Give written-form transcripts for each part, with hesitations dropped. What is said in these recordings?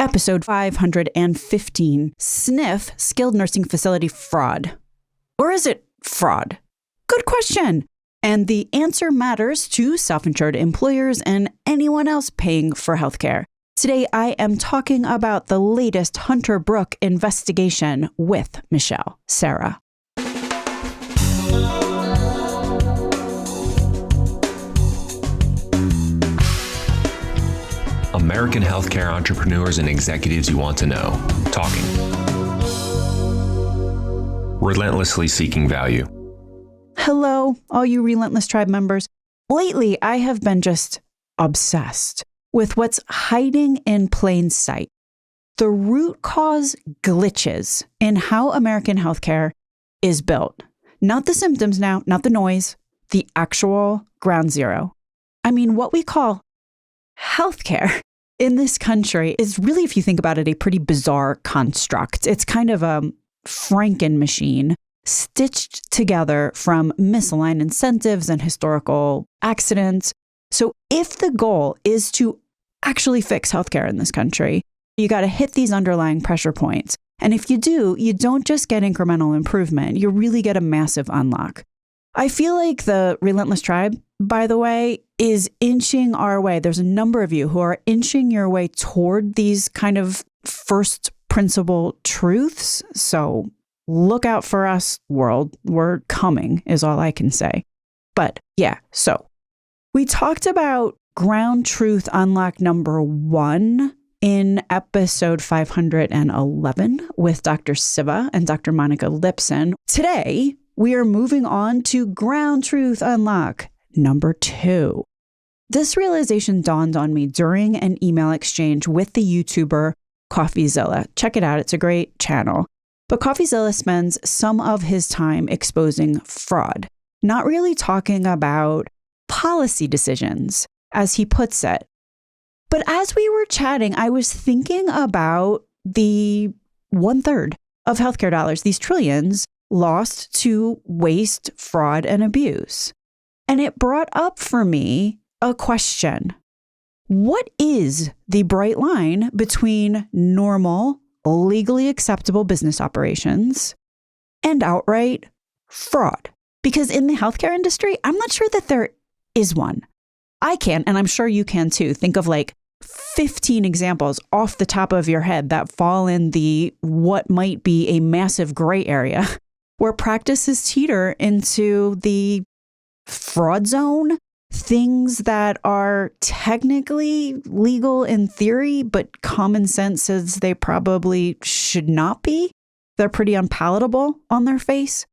Episode 515, SNF Skilled Nursing Facility Fraud. Or is it fraud? Good question. And the answer matters to self-insured employers and anyone else paying for healthcare. Today, I am talking about the latest Hunterbrook investigation with Michelle Cera. American healthcare entrepreneurs and executives you want to know. Talking. Relentlessly seeking value. Hello, all you Relentless Tribe members. Lately, I have been just obsessed with what's hiding in plain sight. The root cause glitches in how American healthcare is built. Not the symptoms now, not the noise, the actual ground zero. I mean, what we call healthcare in this country is really, if you think about it, a pretty bizarre construct. It's kind of a Franken machine stitched together from misaligned incentives and historical accidents. So if the goal is to actually fix healthcare in this country, you got to hit these underlying pressure points. And if you do, you don't just get incremental improvement, you really get a massive unlock. I feel like the Relentless Tribe, by the way, is inching our way. There's a number of you who are inching your way toward these kind of first principle truths. So look out for us, world. We're coming, is all I can say. But yeah, so we talked about ground truth unlock number 1 in episode 511 with Dr. Siva and Dr. Monica Lipson. Today, we are moving on to ground truth unlock number 2. This realization dawned on me during an email exchange with the YouTuber CoffeeZilla. Check it out. It's a great channel. But CoffeeZilla spends some of his time exposing fraud, not really talking about policy decisions, as he puts it. But as we were chatting, I was thinking about the 1/3 of healthcare dollars, these trillions, lost to waste, fraud, and abuse. And it brought up for me a question. What is the bright line between normal, legally acceptable business operations and outright fraud? Because in the healthcare industry, I'm not sure that there is one. I can, and I'm sure you can too, think of like 15 examples off the top of your head that fall in the what might be a massive gray area where practices teeter into the fraud zone, things that are technically legal in theory, but common sense says they probably should not be. They're pretty unpalatable on their face.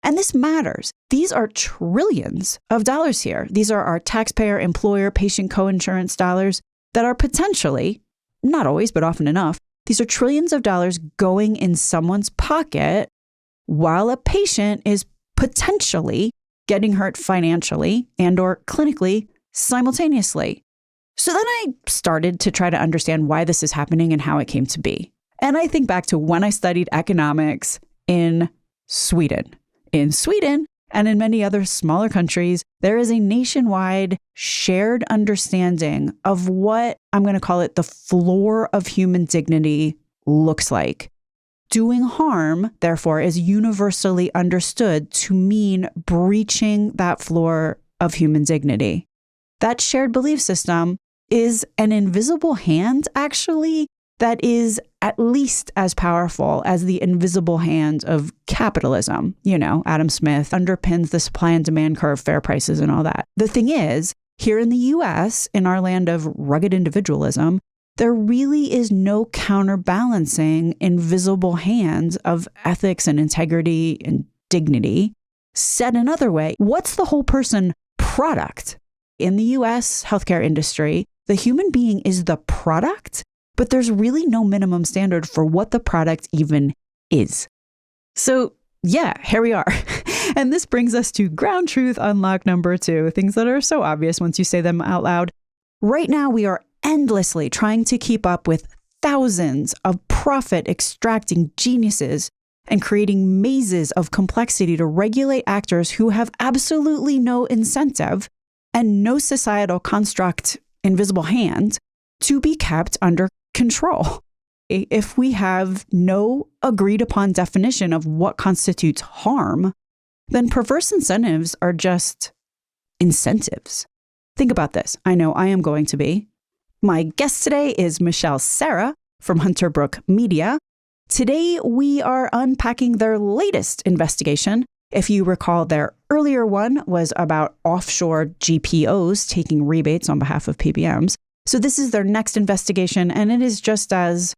And this matters. These are trillions of dollars here. These are our taxpayer, employer, patient coinsurance dollars that are potentially, not always, but often enough, these are trillions of dollars going in someone's pocket while a patient is potentially getting hurt financially and or clinically simultaneously. So then I started to try to understand why this is happening and how it came to be. And I think back to when I studied economics in Sweden. In Sweden and in many other smaller countries, there is a nationwide shared understanding of what I'm going to call it the floor of human dignity looks like. Doing harm, therefore, is universally understood to mean breaching that floor of human dignity. That shared belief system is an invisible hand, actually, that is at least as powerful as the invisible hand of capitalism. You know, Adam Smith underpins the supply and demand curve, fair prices and all that. The thing is, here in the US, in our land of rugged individualism, there really is no counterbalancing invisible hands of ethics and integrity and dignity. Said another way, what's the whole person product? In the US healthcare industry, the human being is the product, but there's really no minimum standard for what the product even is. So yeah, here we are. And this brings us to ground truth unlock number 2, things that are so obvious once you say them out loud. Right now, we are endlessly trying to keep up with thousands of profit-extracting geniuses and creating mazes of complexity to regulate actors who have absolutely no incentive and no societal construct, invisible hand, to be kept under control. if we have no agreed upon definition of what constitutes harm, then perverse incentives are just incentives. Think about this. I know I am going to be. My guest today is Michelle Cera from Hunterbrook Media. Today, we are unpacking their latest investigation. If you recall, their earlier one was about offshore GPOs taking rebates on behalf of PBMs. So this is their next investigation, and it is just as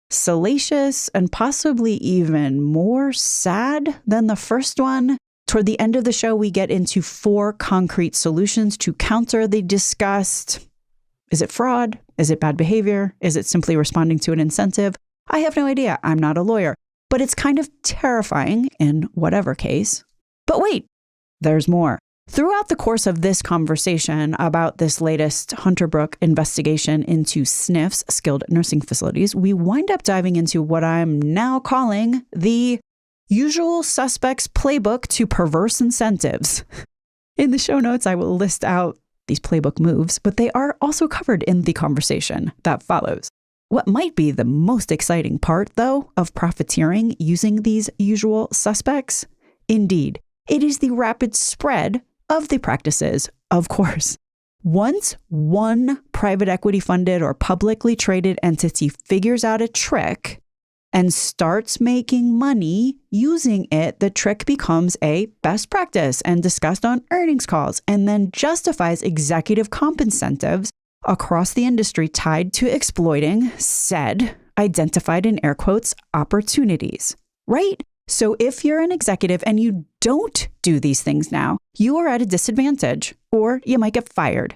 salacious and possibly even more sad than the first one. Toward the end of the show, we get into 4 concrete solutions to counter the discussed. Is it fraud? Is it bad behavior? Is it simply responding to an incentive? I have no idea. I'm not a lawyer. But it's kind of terrifying in whatever case. But wait, there's more. Throughout the course of this conversation about this latest Hunterbrook investigation into SNFs, skilled nursing facilities, we wind up diving into what I'm now calling the usual suspects playbook to perverse incentives. In the show notes, I will list out these playbook moves, but they are also covered in the conversation that follows. What might be the most exciting part, though, of profiteering using these usual suspects? Indeed, it is the rapid spread of the practices, of course. Once one private equity funded or publicly traded entity figures out a trick and starts making money using it, the trick becomes a best practice and discussed on earnings calls, and then justifies executive comp incentives across the industry tied to exploiting said identified in air quotes opportunities, right? So if you're an executive and you don't do these things now, you are at a disadvantage or you might get fired.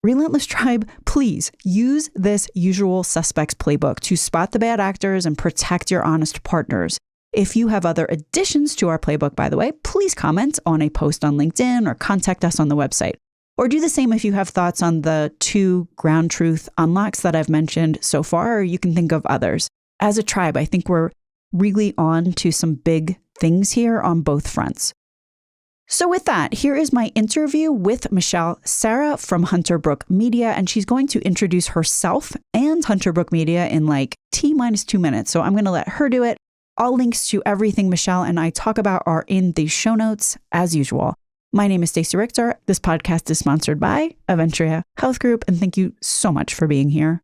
Relentless Tribe, please use this usual suspects playbook to spot the bad actors and protect your honest partners. If you have other additions to our playbook, by the way, please comment on a post on LinkedIn or contact us on the website. Or do the same if you have thoughts on the 2 ground truth unlocks that I've mentioned so far, or you can think of others. As a tribe, I think we're really on to some big things here on both fronts. So with that, here is my interview with Michelle Cera from Hunterbrook Media, and she's going to introduce herself and Hunterbrook Media in like T-minus 2 minutes. So I'm going to let her do it. All links to everything Michelle and I talk about are in the show notes as usual. My name is Stacey Richter. This podcast is sponsored by Aventria Health Group, and thank you so much for being here.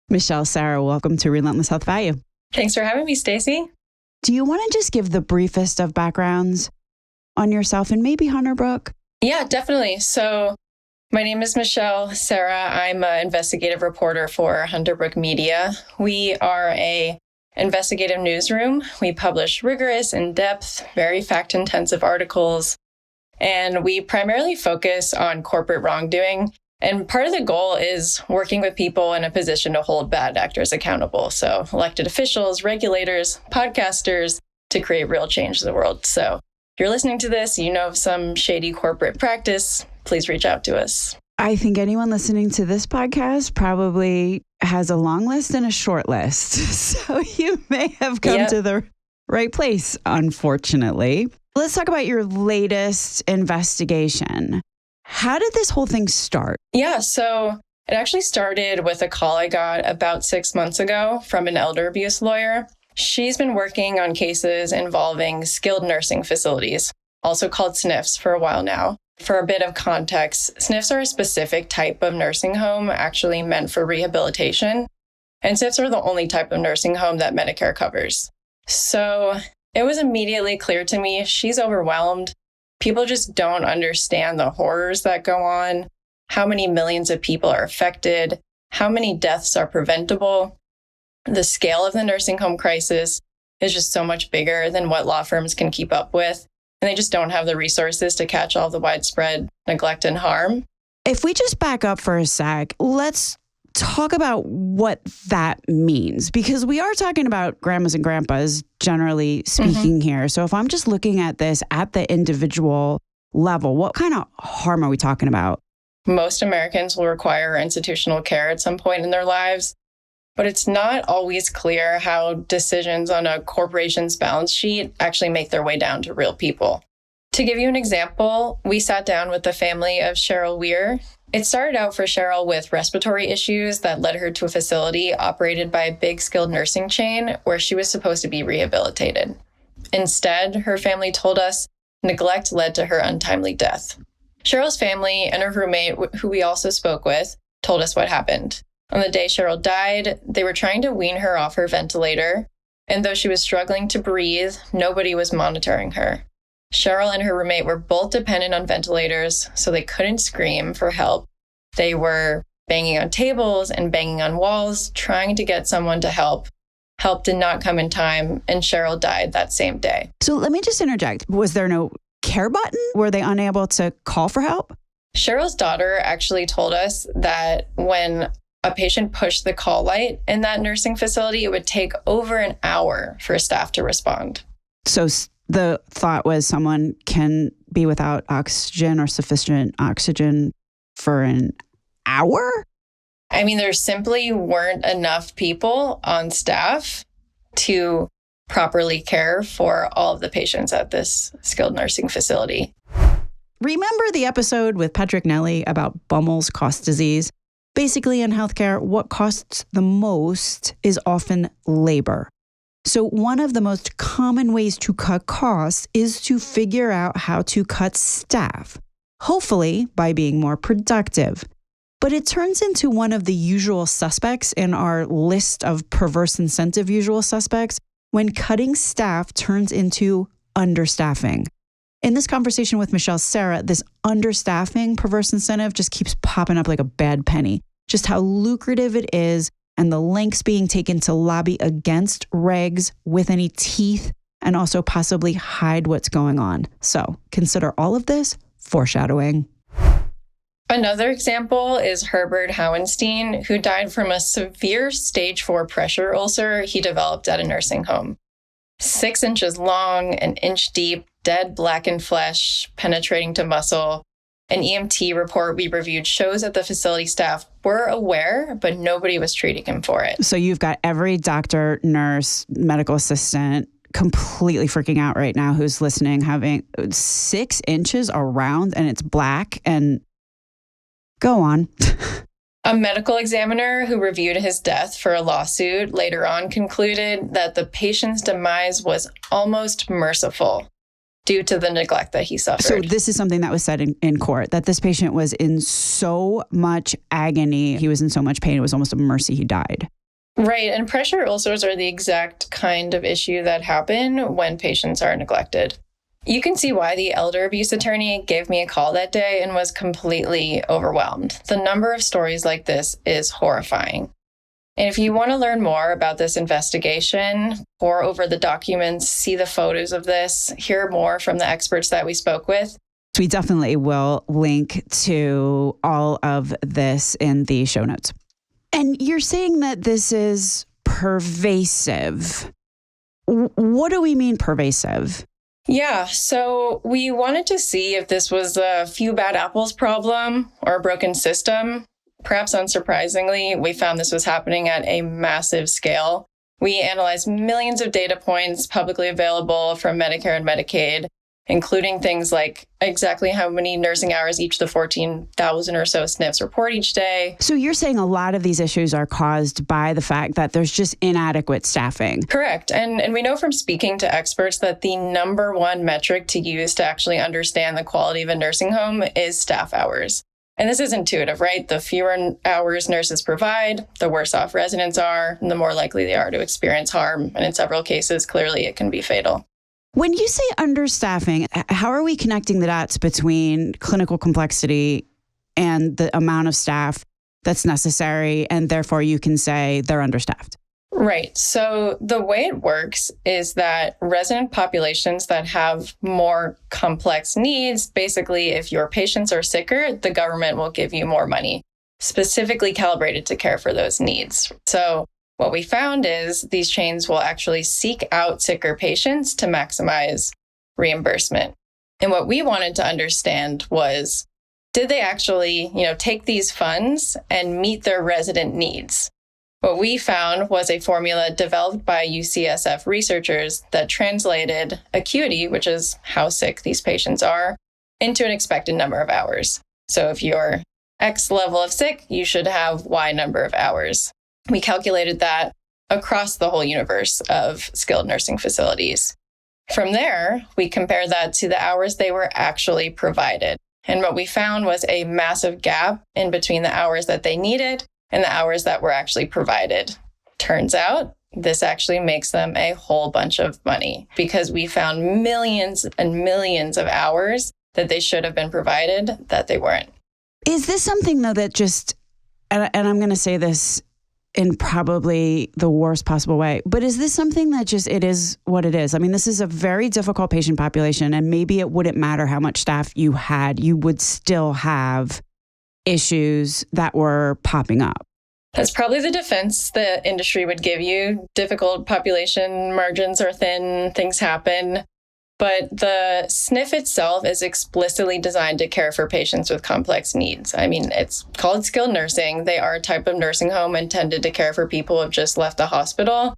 Michelle Cera, welcome to Relentless Health Value. Thanks for having me, Stacey. Do you want to just give the briefest of backgrounds on yourself and maybe Hunterbrook? Yeah, definitely. So my name is Michelle Cera. I'm an investigative reporter for Hunterbrook Media. We are a investigative newsroom. We publish rigorous, in-depth, very fact-intensive articles, and we primarily focus on corporate wrongdoing. And part of the goal is working with people in a position to hold bad actors accountable. So elected officials, regulators, podcasters, to create real change in the world. So if you're listening to this, you know of some shady corporate practice, please reach out to us. I think anyone listening to this podcast probably has a long list and a short list. So you may have come to the right place, unfortunately. Let's talk about your latest investigation. How did this whole thing start? Yeah, so it actually started with a call I got about 6 months ago from an elder abuse lawyer. She's been working on cases involving skilled nursing facilities, also called SNFs, for a while now. For a bit of context, SNFs are a specific type of nursing home actually meant for rehabilitation, and SNFs are the only type of nursing home that Medicare covers. So it was immediately clear to me she's overwhelmed. People just don't understand the horrors that go on, how many millions of people are affected, how many deaths are preventable. The scale of the nursing home crisis is just so much bigger than what law firms can keep up with, and they just don't have the resources to catch all the widespread neglect and harm. If we just back up for a sec, let's talk about what that means, because we are talking about grandmas and grandpas, generally speaking here. So if I'm just looking at this at the individual level, what kind of harm are we talking about? Most Americans will require institutional care at some point in their lives, but it's not always clear how decisions on a corporation's balance sheet actually make their way down to real people. To give you an example, we sat down with the family of Cheryl Weir. It started out for Cheryl with respiratory issues that led her to a facility operated by a big skilled nursing chain where she was supposed to be rehabilitated. Instead, her family told us neglect led to her untimely death. Cheryl's family and her roommate, who we also spoke with, told us what happened. On the day Cheryl died, they were trying to wean her off her ventilator, and though she was struggling to breathe, nobody was monitoring her. Cheryl and her roommate were both dependent on ventilators, so they couldn't scream for help. They were banging on tables and banging on walls, trying to get someone to help. Help did not come in time, and Cheryl died that same day. So let me just interject. Was there no care button? Were they unable to call for help? Cheryl's daughter actually told us that when a patient pushed the call light in that nursing facility, it would take over an hour for staff to respond. So the thought was someone can be without oxygen or sufficient oxygen for an hour? I mean, there simply weren't enough people on staff to properly care for all of the patients at this skilled nursing facility. Remember the episode with Patrick Nelly about Bummel's cost disease? Basically, in healthcare, what costs the most is often labor. So one of the most common ways to cut costs is to figure out how to cut staff, hopefully by being more productive. But it turns into one of the usual suspects in our list of perverse incentive usual suspects when cutting staff turns into understaffing. In this conversation with Michelle Cera, this understaffing perverse incentive just keeps popping up like a bad penny. Just how lucrative it is and the lengths being taken to lobby against regs with any teeth and also possibly hide what's going on. So consider all of this foreshadowing. Another example is Herbert Hauenstein, who died from a severe stage 4 pressure ulcer he developed at a nursing home. 6 inches long, an inch deep, dead blackened flesh, penetrating to muscle. An EMT report we reviewed shows that the facility staff were aware, but nobody was treating him for it. So you've got every doctor, nurse, medical assistant completely freaking out right now who's listening, having 6 inches around and it's black and go on. A medical examiner who reviewed his death for a lawsuit later on concluded that the patient's demise was almost merciful due to the neglect that he suffered. So this is something that was said in court, that this patient was in so much agony. He was in so much pain. It was almost a mercy he died. Right. And pressure ulcers are the exact kind of issue that happen when patients are neglected. You can see why the elder abuse attorney gave me a call that day and was completely overwhelmed. The number of stories like this is horrifying. And if you want to learn more about this investigation, pore over the documents, see the photos of this, hear more from the experts that we spoke with. We definitely will link to all of this in the show notes. And you're saying that this is pervasive. What do we mean pervasive? Yeah, so we wanted to see if this was a few bad apples problem or a broken system. Perhaps unsurprisingly, we found this was happening at a massive scale. We analyzed millions of data points publicly available from Medicare and Medicaid, including things like exactly how many nursing hours each of the 14,000 or so SNFs report each day. So you're saying a lot of these issues are caused by the fact that there's just inadequate staffing. Correct. And we know from speaking to experts that the number one metric to use to actually understand the quality of a nursing home is staff hours. And this is intuitive, right? The fewer hours nurses provide, the worse off residents are, and the more likely they are to experience harm. And in several cases, clearly it can be fatal. When you say understaffing, how are we connecting the dots between clinical complexity and the amount of staff that's necessary, and therefore you can say they're understaffed? Right. So the way it works is that resident populations that have more complex needs, basically, if your patients are sicker, the government will give you more money, specifically calibrated to care for those needs. So what we found is these chains will actually seek out sicker patients to maximize reimbursement. And what we wanted to understand was, did they actually, take these funds and meet their resident needs? What we found was a formula developed by UCSF researchers that translated acuity, which is how sick these patients are, into an expected number of hours. So if your X level of sick, you should have Y number of hours. We calculated that across the whole universe of skilled nursing facilities. From there, we compared that to the hours they were actually provided. And what we found was a massive gap in between the hours that they needed and the hours that were actually provided. Turns out, this actually makes them a whole bunch of money because we found millions and millions of hours that they should have been provided that they weren't. Is this something, though, that just, and I'm going to say this in probably the worst possible way, but is this something that just, it is what it is? I mean, this is a very difficult patient population, and maybe it wouldn't matter how much staff you had, you would still have issues that were popping up. That's probably the defense the industry would give you. Difficult population, margins are thin, things happen. But the SNF itself is explicitly designed to care for patients with complex needs. I mean, it's called skilled nursing. They are a type of nursing home intended to care for people who have just left the hospital.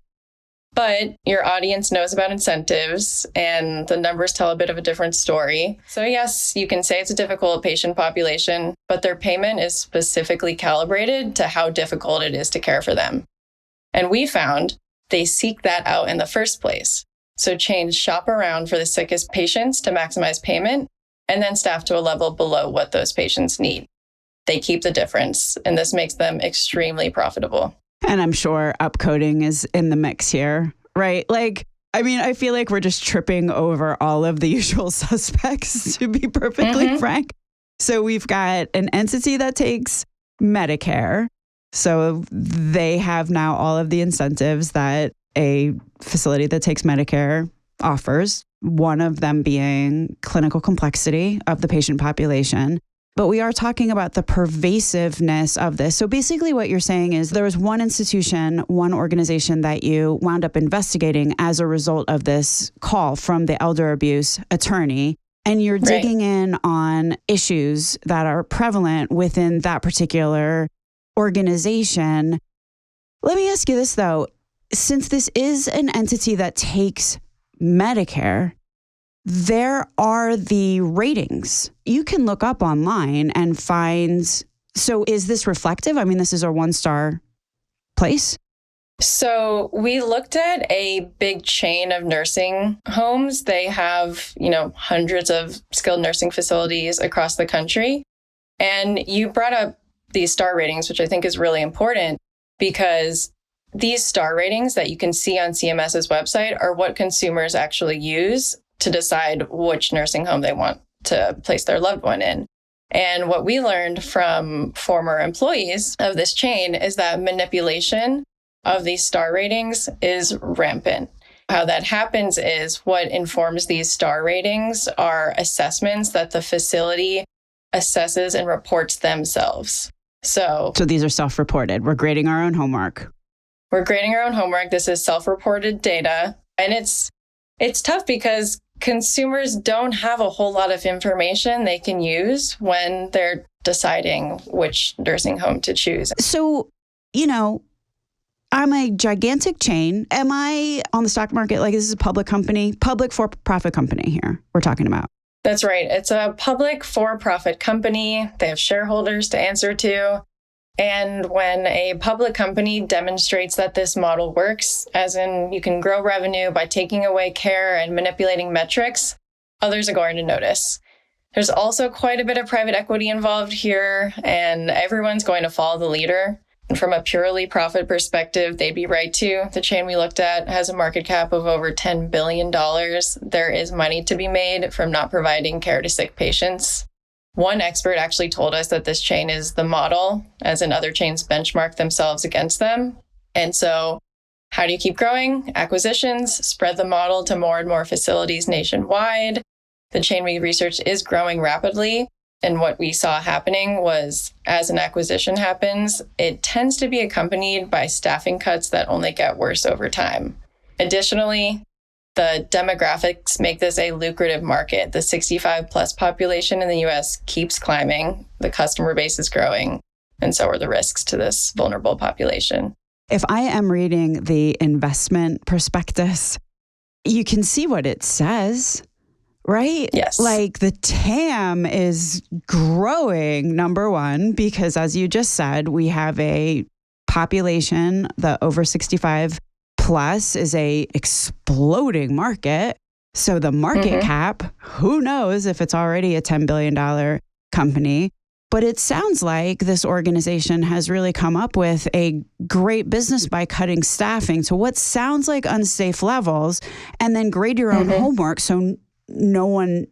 But your audience knows about incentives, and the numbers tell a bit of a different story. So yes, you can say it's a difficult patient population, but their payment is specifically calibrated to how difficult it is to care for them. And we found they seek that out in the first place. So chains shop around for the sickest patients to maximize payment, and then staff to a level below what those patients need. They keep the difference, and this makes them extremely profitable. And I'm sure upcoding is in the mix here, right? Like, I mean, I feel like we're just tripping over all of the usual suspects, to be perfectly frank. So we've got an entity that takes Medicare. So they have now all of the incentives that a facility that takes Medicare offers, one of them being clinical complexity of the patient population. But we are talking about the pervasiveness of this. So basically what you're saying is there was one institution, one organization that you wound up investigating as a result of this call from the elder abuse attorney, and you're digging in on issues that are prevalent within that particular organization. Let me ask you this, though. Since this is an entity that takes Medicare, there are the ratings. You can look up online and find, so is this reflective? I mean, this is a 1-star place. So we looked at a big chain of nursing homes. They have, hundreds of skilled nursing facilities across the country. And you brought up these star ratings, which I think is really important because these star ratings that you can see on CMS's website are what consumers actually use to decide which nursing home they want to place their loved one in. And what we learned from former employees of this chain is that manipulation of these star ratings is rampant. How that happens is what informs these star ratings are assessments that the facility assesses and reports themselves. So these are self-reported. We're grading our own homework. We're grading our own homework. This is self-reported data. And it's tough because consumers don't have a whole lot of information they can use when they're deciding which nursing home to choose. So, I'm a gigantic chain. Am I on the stock market? Like, this is a public company, public for-profit company here we're talking about. That's right. It's a public for-profit company. They have shareholders to answer to. And when a public company demonstrates that this model works, as in you can grow revenue by taking away care and manipulating metrics, others are going to notice. There's also quite a bit of private equity involved here, and everyone's going to follow the leader. And from a purely profit perspective, they'd be right too. The chain we looked at has a market cap of over $10 billion. There is money to be made from not providing care to sick patients. One expert actually told us that this chain is the model, as in other chains benchmark themselves against them. And so how do you keep growing? Acquisitions, spread the model to more and more facilities nationwide. The chain we researched is growing rapidly. And what we saw happening was, as an acquisition happens, it tends to be accompanied by staffing cuts that only get worse over time. Additionally, the demographics make this a lucrative market. The 65 plus population in the US keeps climbing. The customer base is growing, and so are the risks to this vulnerable population. If I am reading the investment prospectus, you can see what it says, right? Yes. Like the TAM is growing, number one, because as you just said, we have a population, the over 65 plus is a exploding market. So the market cap, who knows if it's already a $10 billion company. But it sounds like this organization has really come up with a great business by cutting staffing to what sounds like unsafe levels and then grade your own homework so no one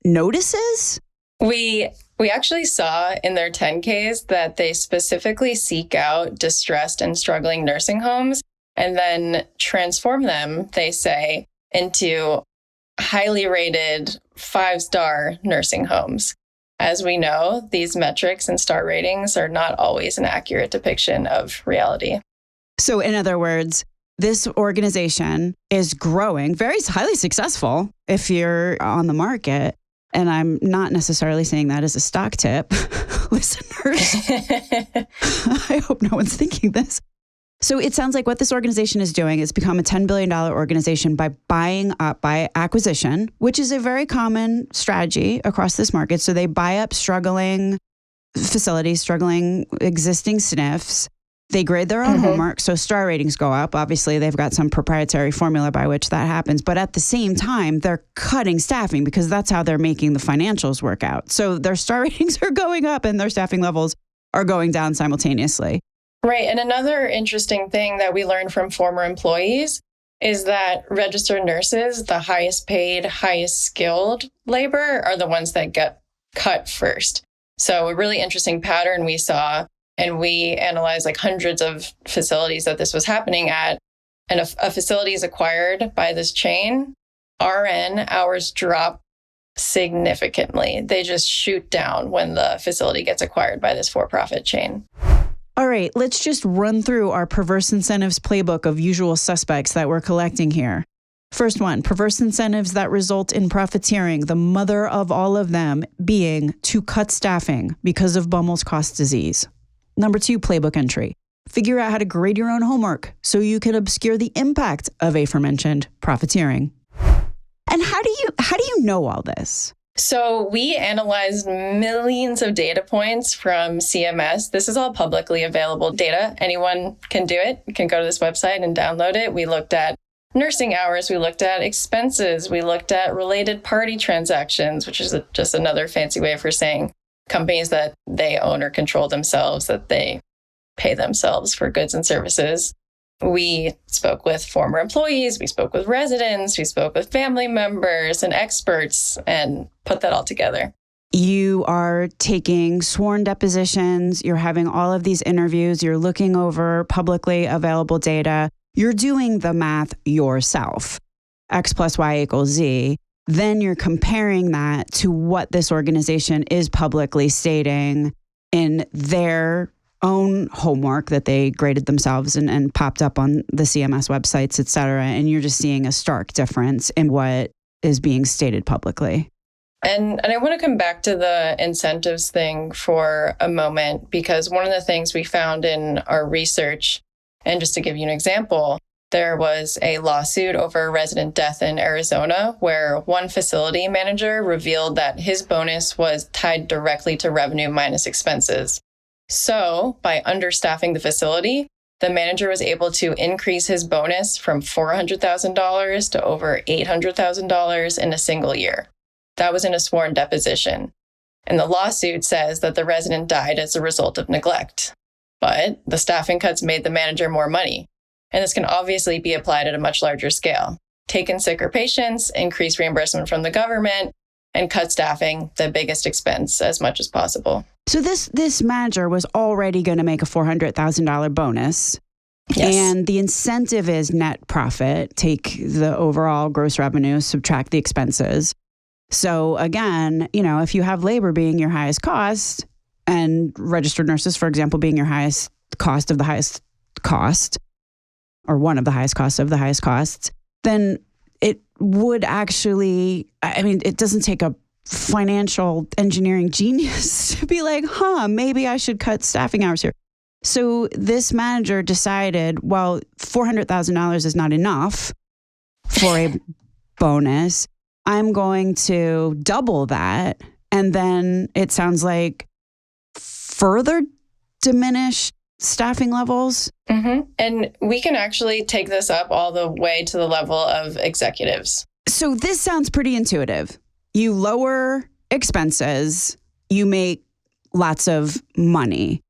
notices? We actually saw in their 10Ks that they specifically seek out distressed and struggling nursing homes and then transform them, they say, into highly rated 5-star nursing homes. As we know, these metrics and star ratings are not always an accurate depiction of reality. So in other words, this organization is growing, very highly successful if you're on the market. And I'm not necessarily saying that as a stock tip, listeners. I hope no one's thinking this. So it sounds like what this organization is doing is become a $10 billion organization by buying up by acquisition, which is a very common strategy across this market. So they buy up struggling facilities, struggling existing SNFs. They grade their own homework, so star ratings go up. Obviously, they've got some proprietary formula by which that happens. But at the same time, they're cutting staffing because that's how they're making the financials work out. So their star ratings are going up and their staffing levels are going down simultaneously. Right. And another interesting thing that we learned from former employees is that registered nurses, the highest paid, highest skilled labor, are the ones that get cut first. So a really interesting pattern we saw, and we analyzed like hundreds of facilities that this was happening at. And if a facility is acquired by this chain, RN hours drop significantly. They just shoot down when the facility gets acquired by this for-profit chain. All right, let's just run through our perverse incentives playbook of usual suspects that we're collecting here. First one, perverse incentives that result in profiteering, the mother of all of them being to cut staffing because of Bummel's cost disease. Number 2, playbook entry. Figure out how to grade your own homework so you can obscure the impact of aforementioned profiteering. And how do you know all this? So we analyzed millions of data points from CMS. This is all publicly available data. Anyone can do it. You can go to this website and download it. We looked at nursing hours. We looked at expenses. We looked at related party transactions, which is just another fancy way for saying companies that they own or control themselves, that they pay themselves for goods and services. We spoke with former employees, we spoke with residents, we spoke with family members and experts, and put that all together. You are taking sworn depositions, you're having all of these interviews, you're looking over publicly available data, you're doing the math yourself. X plus Y equals Z. Then you're comparing that to what this organization is publicly stating in their own homework that they graded themselves and popped up on the CMS websites, et cetera. And you're just seeing a stark difference in what is being stated publicly. And I want to come back to the incentives thing for a moment, because one of the things we found in our research, and just to give you an example, there was a lawsuit over a resident death in Arizona where one facility manager revealed that his bonus was tied directly to revenue minus expenses. So by understaffing the facility, the manager was able to increase his bonus from $400,000 to over $800,000 in a single year. That was in a sworn deposition. And the lawsuit says that the resident died as a result of neglect. But the staffing cuts made the manager more money. And this can obviously be applied at a much larger scale. Take in sicker patients, increase reimbursement from the government, and cut staffing, the biggest expense, as much as possible. So this manager was already going to make a $400,000 bonus. Yes. And the incentive is net profit. Take the overall gross revenue, subtract the expenses. So again, if you have labor being your highest cost and registered nurses, for example, being your highest cost of the highest cost, or one of the highest costs of the highest costs, then it would actually, it doesn't take a financial engineering genius to be like, maybe I should cut staffing hours here. So this manager decided, well, $400,000 is not enough for a bonus. I'm going to double that. And then it sounds like further diminish staffing levels. Mm-hmm. And we can actually take this up all the way to the level of executives. So this sounds pretty intuitive. You lower expenses, you make lots of money.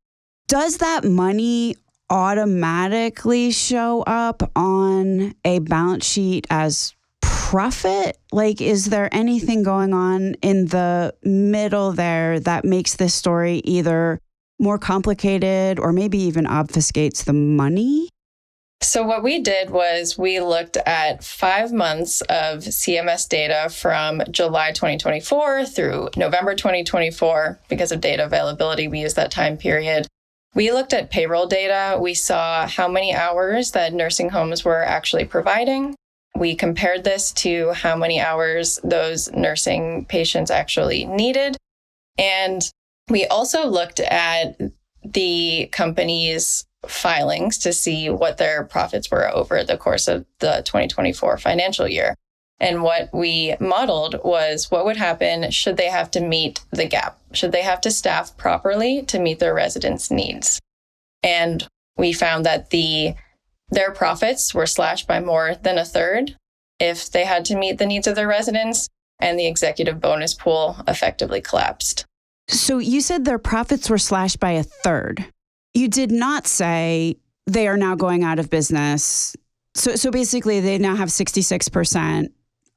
Does that money automatically show up on a balance sheet as profit? Like, is there anything going on in the middle there that makes this story either more complicated or maybe even obfuscates the money? So what we did was we looked at 5 months of CMS data from July 2024 through November 2024. Because of data availability, we used that time period. We looked at payroll data. We saw how many hours that nursing homes were actually providing. We compared this to how many hours those nursing patients actually needed. And we also looked at the company's filings to see what their profits were over the course of the 2024 financial year. And what we modeled was what would happen should they have to meet the gap, should they have to staff properly to meet their residents' needs. And we found that their profits were slashed by more than a third if they had to meet the needs of their residents, and the executive bonus pool effectively collapsed. So you said their profits were slashed by a third. You did not say they are now going out of business. So basically, they now have 66%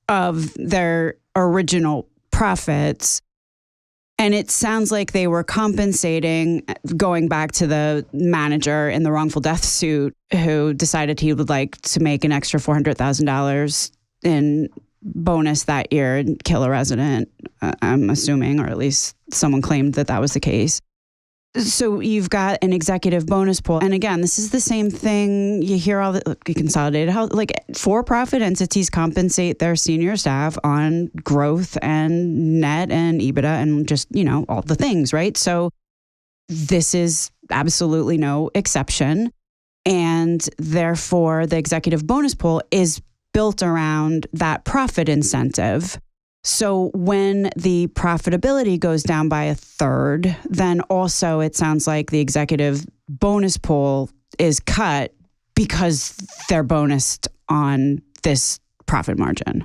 of their original profits. And it sounds like they were compensating, going back to the manager in the wrongful death suit who decided he would like to make an extra $400,000 in bonus that year and kill a resident, I'm assuming, or at least someone claimed that that was the case. So you've got an executive bonus pool. And again, this is the same thing you hear all the consolidated health, like for-profit entities compensate their senior staff on growth and net and EBITDA and just, all the things, right? So this is absolutely no exception. And therefore, the executive bonus pool is built around that profit incentive. So when the profitability goes down by a third, then also it sounds like the executive bonus pool is cut because they're bonused on this profit margin.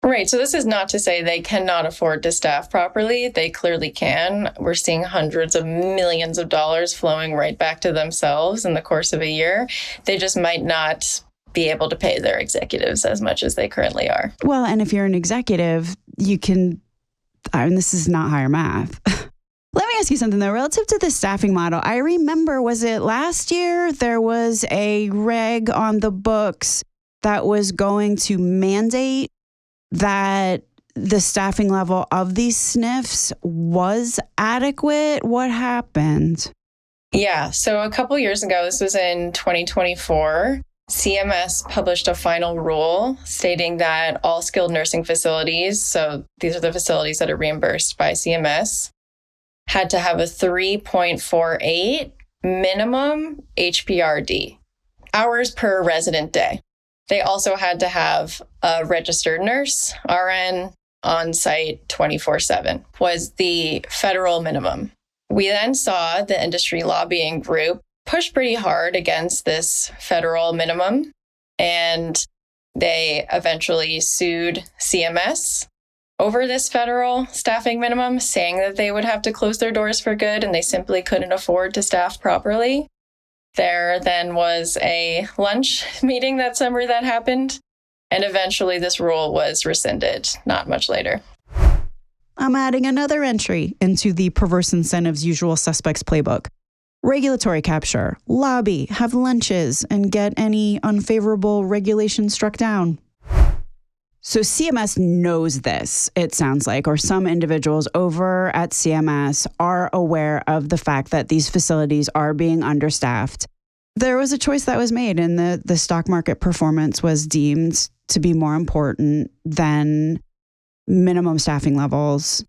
Right. So this is not to say they cannot afford to staff properly. They clearly can. We're seeing hundreds of millions of dollars flowing right back to themselves in the course of a year. They just might not be able to pay their executives as much as they currently are. Well, and if you're an executive, you can, this is not higher math. Let me ask you something though, relative to the staffing model. I remember, was it last year, there was a reg on the books that was going to mandate that the staffing level of these SNFs was adequate. What happened? Yeah. So a couple years ago, this was in 2024, CMS published a final rule stating that all skilled nursing facilities, so these are the facilities that are reimbursed by CMS, had to have a 3.48 minimum HPRD, hours per resident day. They also had to have a registered nurse, RN, on site 24/7 was the federal minimum. We then saw the industry lobbying group push pretty hard against this federal minimum, and they eventually sued CMS over this federal staffing minimum, saying that they would have to close their doors for good and they simply couldn't afford to staff properly. There then was a lunch meeting that summer that happened, and eventually this rule was rescinded not much later. I'm adding another entry into the Perverse Incentives Usual Suspects Playbook. Regulatory capture, lobby, have lunches, and get any unfavorable regulations struck down. So CMS knows this, it sounds like, or some individuals over at CMS are aware of the fact that these facilities are being understaffed. There was a choice that was made, and the stock market performance was deemed to be more important than minimum staffing levels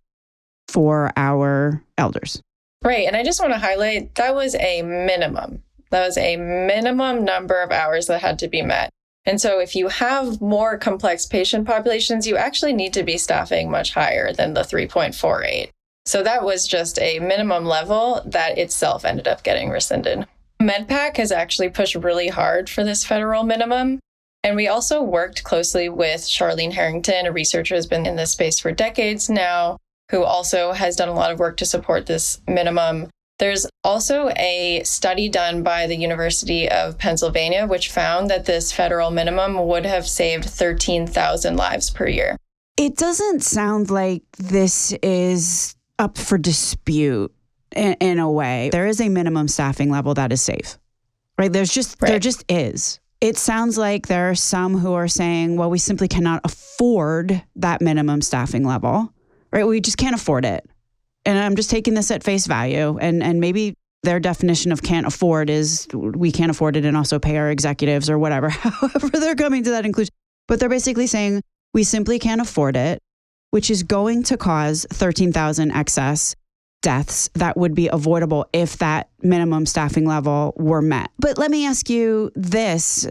for our elders. Right. And I just want to highlight that was a minimum. That was a minimum number of hours that had to be met. And so if you have more complex patient populations, you actually need to be staffing much higher than the 3.48. So that was just a minimum level that itself ended up getting rescinded. MedPAC has actually pushed really hard for this federal minimum. And we also worked closely with Charlene Harrington, a researcher who's been in this space for decades now, who also has done a lot of work to support this minimum. There's also a study done by the University of Pennsylvania, which found that this federal minimum would have saved 13,000 lives per year. It doesn't sound like this is up for dispute in a way. There is a minimum staffing level that is safe, right? There just is. It sounds like there are some who are saying, well, we simply cannot afford that minimum staffing level, right? We just can't afford it. And I'm just taking this at face value. And maybe their definition of can't afford is we can't afford it and also pay our executives or whatever, however they're coming to that conclusion. But they're basically saying we simply can't afford it, which is going to cause 13,000 excess deaths that would be avoidable if that minimum staffing level were met. But let me ask you this.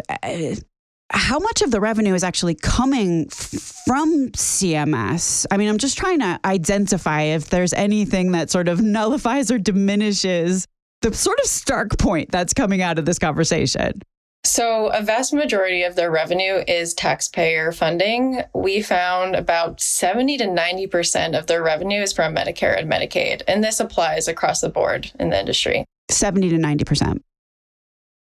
How much of the revenue is actually coming from CMS? I mean, I'm just trying to identify if there's anything that sort of nullifies or diminishes the sort of stark point that's coming out of this conversation. So a vast majority of their revenue is taxpayer funding. We found about 70 to 90% of their revenue is from Medicare and Medicaid. And this applies across the board in the industry. 70 to 90%.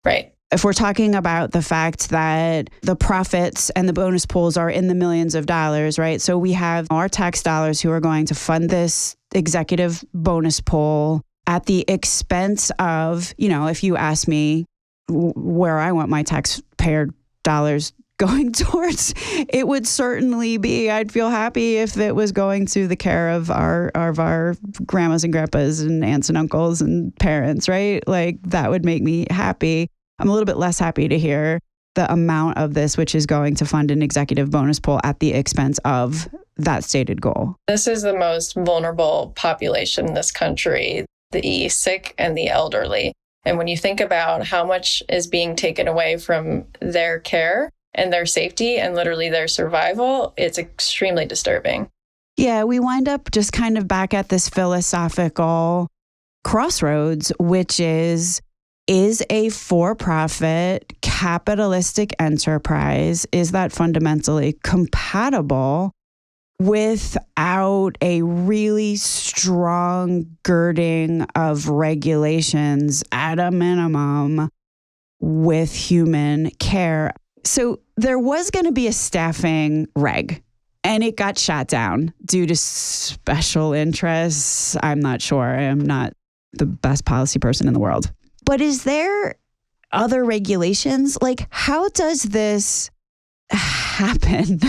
Right. If we're talking about the fact that the profits and the bonus pools are in the millions of dollars, right? So we have our tax dollars who are going to fund this executive bonus pool at the expense of, if you ask me where I want my taxpayer dollars going towards, it would certainly be, I'd feel happy if it was going to the care of our grandmas and grandpas and aunts and uncles and parents, right? Like that would make me happy. I'm a little bit less happy to hear the amount of this, which is going to fund an executive bonus pool at the expense of that stated goal. This is the most vulnerable population in this country, the sick and the elderly. And when you think about how much is being taken away from their care and their safety and literally their survival, it's extremely disturbing. Yeah, we wind up just kind of back at this philosophical crossroads, which is a for-profit capitalistic enterprise, is that fundamentally compatible without a really strong girding of regulations at a minimum with human care? So there was going to be a staffing reg, and it got shot down due to special interests. I'm not sure. I am not the best policy person in the world. But is there other regulations? Like, how does this happen?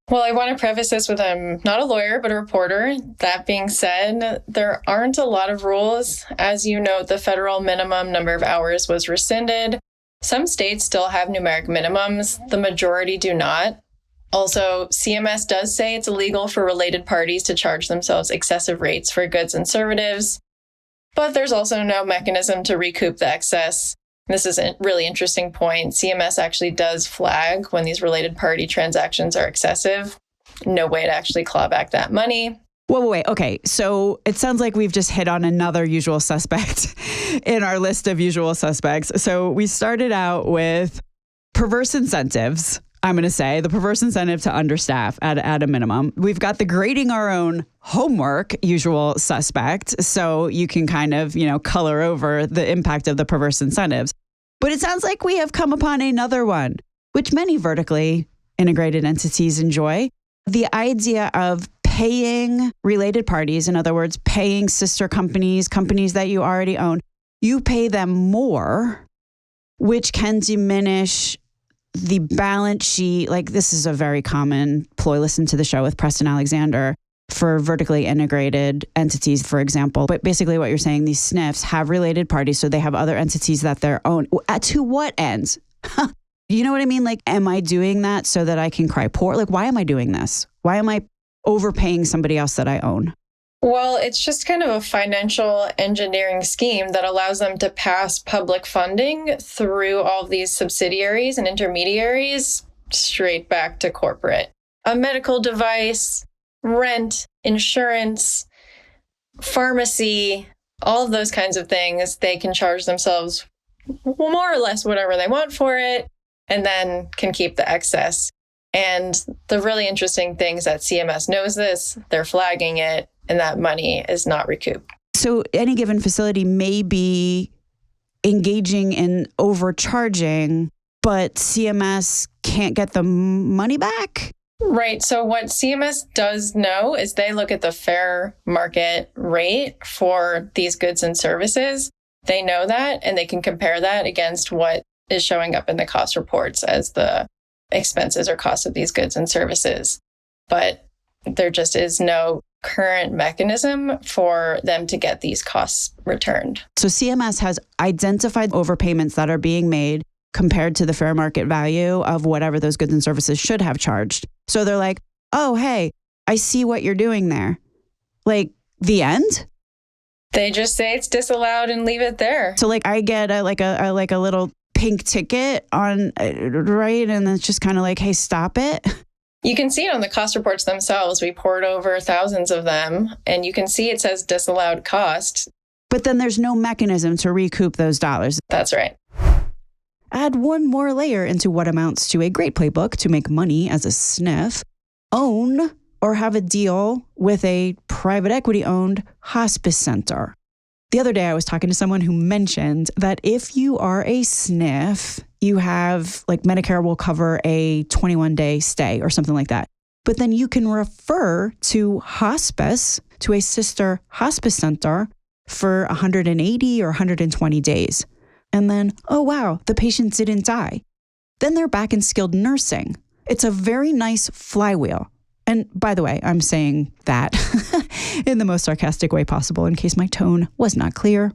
Well, I want to preface this with I'm not a lawyer, but a reporter. That being said, there aren't a lot of rules. As you know, the federal minimum number of hours was rescinded. Some states still have numeric minimums. The majority do not. Also, CMS does say it's illegal for related parties to charge themselves excessive rates for goods and services. But there's also no mechanism to recoup the excess. This is a really interesting point. CMS actually does flag when these related party transactions are excessive. No way to actually claw back that money. Wait. Okay. So it sounds like we've just hit on another usual suspect in our list of usual suspects. So we started out with perverse incentives. I'm going to say the perverse incentive to understaff at a minimum. We've got the grading our own homework usual suspect. So you can kind of, color over the impact of the perverse incentives. But it sounds like we have come upon another one, which many vertically integrated entities enjoy. The idea of paying related parties, in other words, paying sister companies that you already own, you pay them more, which can diminish the balance sheet. Like, this is a very common ploy. Listen to the show with Preston Alexander for vertically integrated entities, for example. But basically what you're saying, these SNFs have related parties, so they have other entities that they're own. To what ends? You know what I mean? Like, am I doing that so that I can cry poor? Like, why am I doing this? Why am I overpaying somebody else that I own? Well, it's just kind of a financial engineering scheme that allows them to pass public funding through all of these subsidiaries and intermediaries straight back to corporate. A medical device, rent, insurance, pharmacy, all of those kinds of things, they can charge themselves more or less whatever they want for it, and then can keep the excess. And the really interesting thing is that CMS knows this, they're flagging it, and that money is not recouped. So any given facility may be engaging in overcharging, but CMS can't get the money back? Right. So what CMS does know is they look at the fair market rate for these goods and services. They know that, and they can compare that against what is showing up in the cost reports as the expenses or costs of these goods and services. But there just is no current mechanism for them to get these costs returned. So CMS has identified overpayments that are being made compared to the fair market value of whatever those goods and services should have charged. So they're like, oh, hey, I see what you're doing there. Like, the end? They just say it's disallowed and leave it there. So like I get a little pink ticket on, right? And it's just kind of like, hey, stop it. You can see it on the cost reports themselves. We poured over thousands of them, and you can see it says disallowed cost. But then there's no mechanism to recoup those dollars. That's right. Add one more layer into what amounts to a great playbook to make money as a SNF. Own or have a deal with a private equity-owned hospice center. The other day, I was talking to someone who mentioned that if you are a SNF, you have, like, Medicare will cover a 21-day stay or something like that. But then you can refer to hospice, to a sister hospice center for 180 or 120 days. And then, oh, wow, the patient didn't die. Then they're back in skilled nursing. It's a very nice flywheel. And by the way, I'm saying that in the most sarcastic way possible in case my tone was not clear.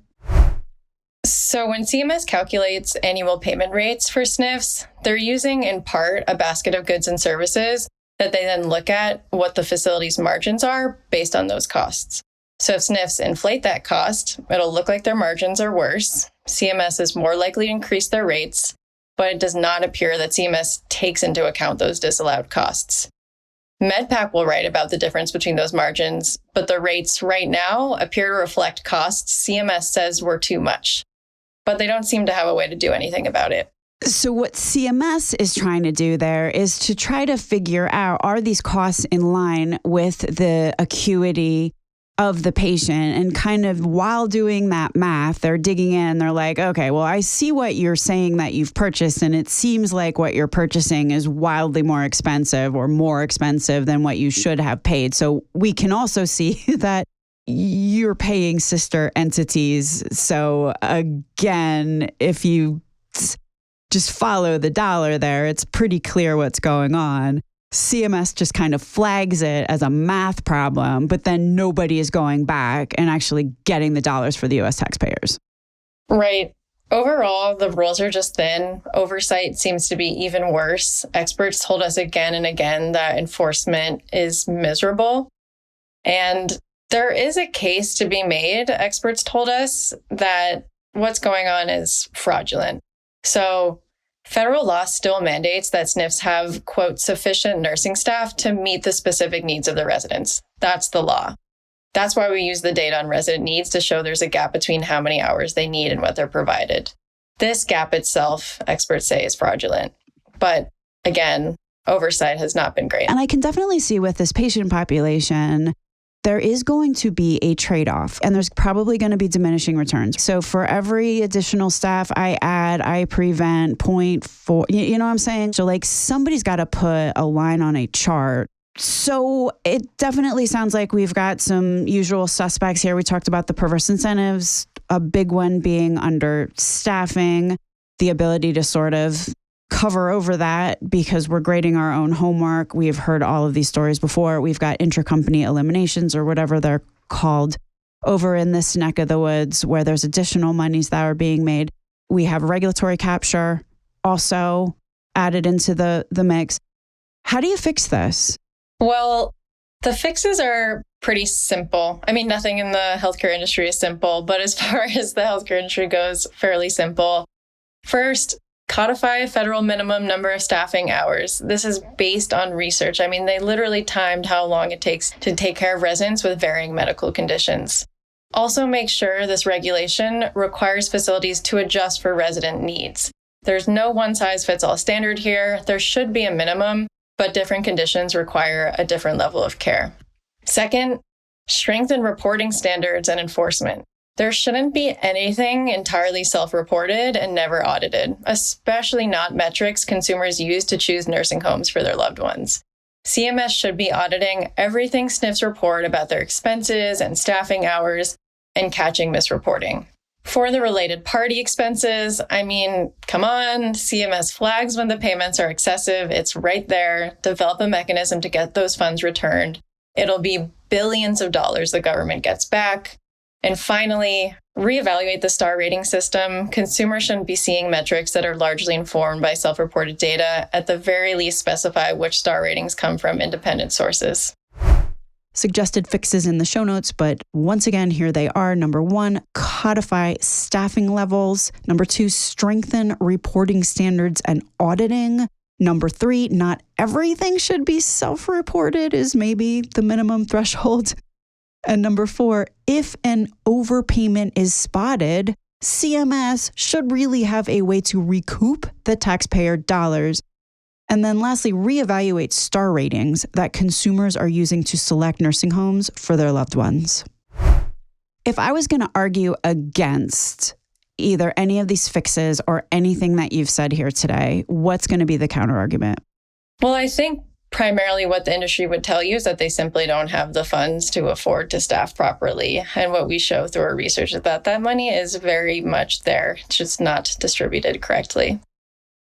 So when CMS calculates annual payment rates for SNFs, they're using in part a basket of goods and services that they then look at what the facility's margins are based on those costs. So if SNFs inflate that cost, it'll look like their margins are worse. CMS is more likely to increase their rates, but it does not appear that CMS takes into account those disallowed costs. MedPAC will write about the difference between those margins, but the rates right now appear to reflect costs CMS says were too much, but they don't seem to have a way to do anything about it. So what CMS is trying to do there is to try to figure out, are these costs in line with the acuity of the patient? And kind of while doing that math, they're digging in. They're like, okay, well, I see what you're saying that you've purchased, and it seems like what you're purchasing is wildly more expensive or more expensive than what you should have paid. So we can also see that you're paying sister entities. So again, if you just follow the dollar there, it's pretty clear what's going on. CMS just kind of flags it as a math problem, but then nobody is going back and actually getting the dollars for the U.S. taxpayers. Right. Overall, the rules are just thin. Oversight seems to be even worse. Experts told us again and again that enforcement is miserable. And there is a case to be made, experts told us, that what's going on is fraudulent. So federal law still mandates that SNFs have, quote, sufficient nursing staff to meet the specific needs of the residents. That's the law. That's why we use the data on resident needs to show there's a gap between how many hours they need and what they're provided. This gap itself, experts say, is fraudulent. But again, oversight has not been great. And I can definitely see with this patient population, there is going to be a trade-off, and there's probably going to be diminishing returns. So for every additional staff I add, I prevent 0.4, you know what I'm saying? So like somebody's got to put a line on a chart. So it definitely sounds like we've got some usual suspects here. We talked about the perverse incentives, a big one being understaffing, the ability to sort of cover over that because we're grading our own homework. We've heard all of these stories before. We've got intracompany eliminations or whatever they're called over in this neck of the woods where there's additional monies that are being made. We have regulatory capture also added into the mix. How do you fix this? Well, the fixes are pretty simple. I mean, nothing in the healthcare industry is simple, but as far as the healthcare industry goes, fairly simple. First, codify a federal minimum number of staffing hours. This is based on research. I mean, they literally timed how long it takes to take care of residents with varying medical conditions. Also, make sure this regulation requires facilities to adjust for resident needs. There's no one-size-fits-all standard here. There should be a minimum, but different conditions require a different level of care. Second, strengthen reporting standards and enforcement. There shouldn't be anything entirely self-reported and never audited, especially not metrics consumers use to choose nursing homes for their loved ones. CMS should be auditing everything SNFs report about their expenses and staffing hours and catching misreporting. For the related party expenses, I mean, come on, CMS flags when the payments are excessive. It's right there. Develop a mechanism to get those funds returned. It'll be billions of dollars the government gets back. And finally, reevaluate the STAR rating system. Consumers shouldn't be seeing metrics that are largely informed by self-reported data. At the very least, specify which STAR ratings come from independent sources. Suggested fixes in the show notes, but once again, here they are. Number 1, codify staffing levels. Number 2, strengthen reporting standards and auditing. Number 3, not everything should be self-reported is maybe the minimum threshold. And number 4, if an overpayment is spotted, CMS should really have a way to recoup the taxpayer dollars. And then lastly, reevaluate STAR ratings that consumers are using to select nursing homes for their loved ones. If I was going to argue against either any of these fixes or anything that you've said here today, what's going to be the counterargument? Well, I think primarily what the industry would tell you is that they simply don't have the funds to afford to staff properly. And what we show through our research is that that money is very much there. It's just not distributed correctly.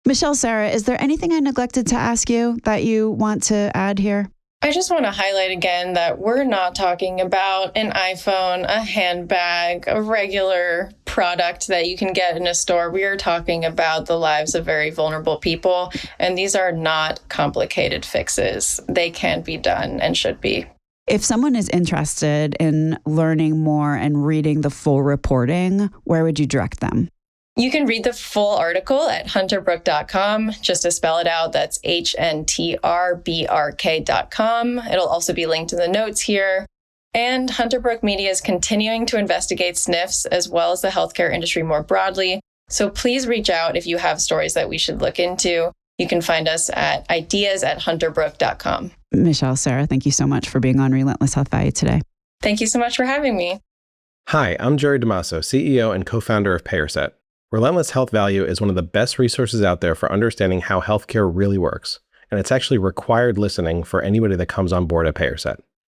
Michelle Cera, is there anything I neglected to ask you that you want to add here? I just want to highlight again that we're not talking about an iPhone, a handbag, a regular product that you can get in a store. We are talking about the lives of very vulnerable people, and these are not complicated fixes. They can be done and should be. If someone is interested in learning more and reading the full reporting, where would you direct them? You can read the full article at hunterbrook.com. Just to spell it out, that's HNTRBRK.com. It'll also be linked in the notes here. And Hunterbrook Media is continuing to investigate SNFs as well as the healthcare industry more broadly. So please reach out if you have stories that we should look into. You can find us at ideas@hunterbrook.com. Michelle Cera, thank you so much for being on Relentless Health Value today. Thank you so much for having me. Hi, I'm Jerry Damaso, CEO and co-founder of Perverse. Relentless Health Value is one of the best resources out there for understanding how healthcare really works, and it's actually required listening for anybody that comes on board at Perverse.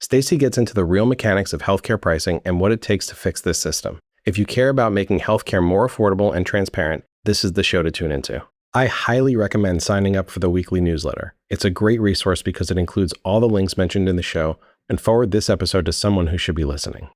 Stacey gets into the real mechanics of healthcare pricing and what it takes to fix this system. If you care about making healthcare more affordable and transparent, this is the show to tune into. I highly recommend signing up for the weekly newsletter. It's a great resource because it includes all the links mentioned in the show and forward this episode to someone who should be listening.